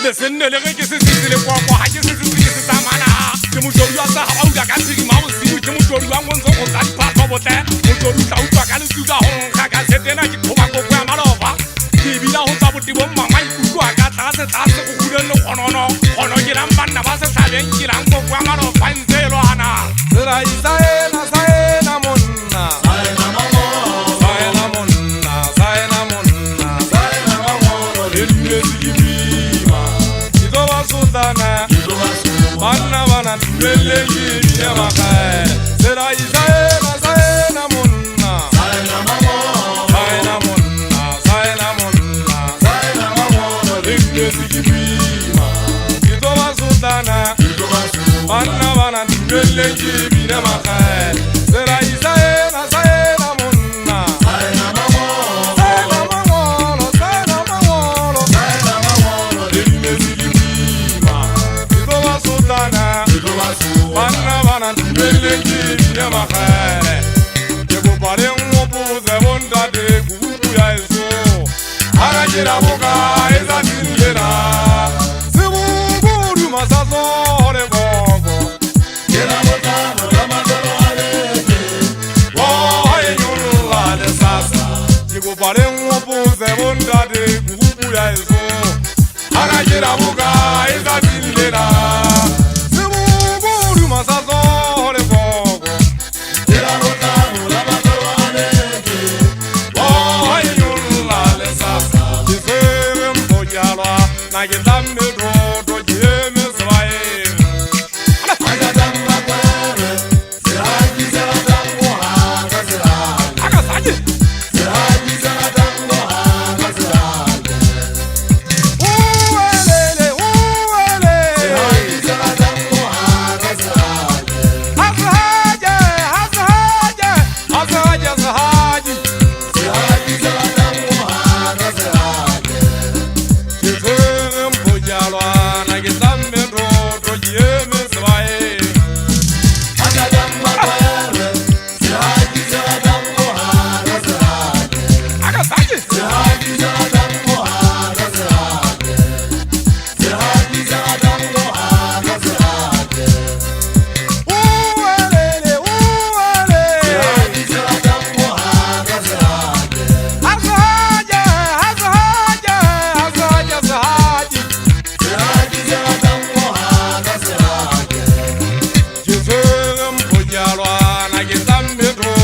Listen, the lyric is the Papa, I just is Samana. The Mujoyasa, how the country mouse, which Mujoyan wants on that part of that. Mujoyaka can do the home, Kaka said, and I can come up with Gramarova. Give it out of the woman, my Kuaka, as a task who don't know Hono Giram Banabasa, Sagan, Giram, Gramaro, Fine Zelana. Saina Monna, Saina Monna, Saina Monna, Saina Monna, Manna Vana, Village, Yamaka, Sera Saina Monna, Saina Monna, Saina Monna, Saina Monna, Saina Monna, Ringgima, Kitova Sultana, Manna Vana, Village, Yamaka, Sera Saina Monna, Saina Monna, Saina Monna, Saina Monna, Saina Monna, Ringgima, Kitova Sultana, Manna Vana, Village, Yamaka. La boca es la tindera, se buguru masazo de bogo. Que la boca no la manda no alete. Oh, ay no la de sasa. Digo para un opus de bondad de gugu ya eso. Ahora que la boca es la tindera, se buguru masazo de bogo. Que la boca no la manda no alete. Oh, ay no la de sasa. I get down the road to James Way. I got down the road. I got down the road. I got down the road.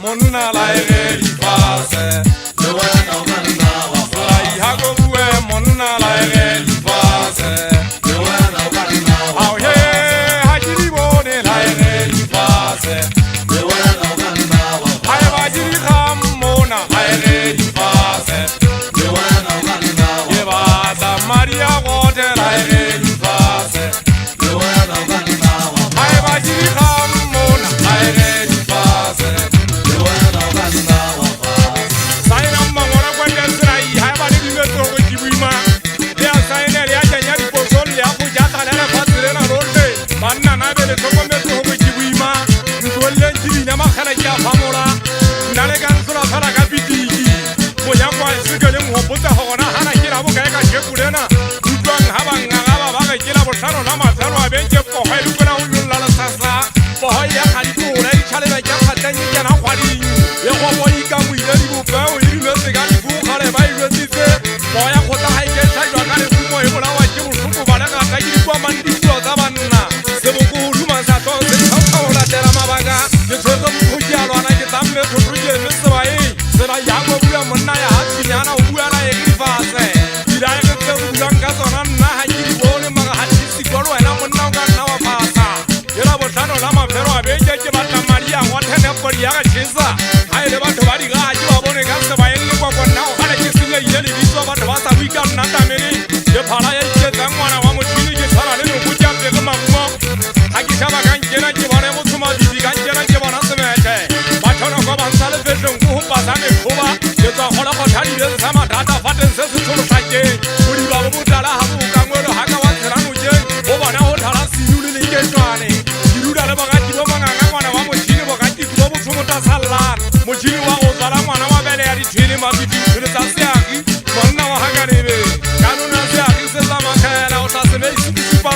Monna la eri fase, no bueno manna wa fly. Hago bue monna la eri fase, no bueno manna wa. Oh yeah, hajiri bone la eri fase, no bueno manna wa. Ay hajiri khamona la eri fase, no bueno manna wa. Yeba sa Maria wote la eri fase, no bueno manna wa. Ay hajiri khamona la eri fase. beja ke batla Maria wa thene podi ya ga tshisa ha ile batho ba di ga ke ba bone ka se ba ile kwa kwa nao ga ke singa ile le bitso batho ba sa buika nna tamele ke phala ya itse ngwana wa motšhini ke tshwana le go tja pe ga magumo ha ke shaba ka nkena ke bona mo tsoma di ka nkena ke bona semete batho no go ba nsale fetlong go pasa me khoba ke tsa gola go thadi le sa mathata fateng se se tsholo sa ke go di ba go botala ha bo ka ngwelo ha ka wa tsela mo je go bona ho thala silu le ke tswane diruda le ba ga di ba manganga ngwana wa motšhini bo ga di go bo tsomota sallan motšhini wa go tsala ngwana wa bele ya dithwele mabidi le tsa seagi monna wa ha ka lebe kanona seagi se tsa makhela o tla se me isi pa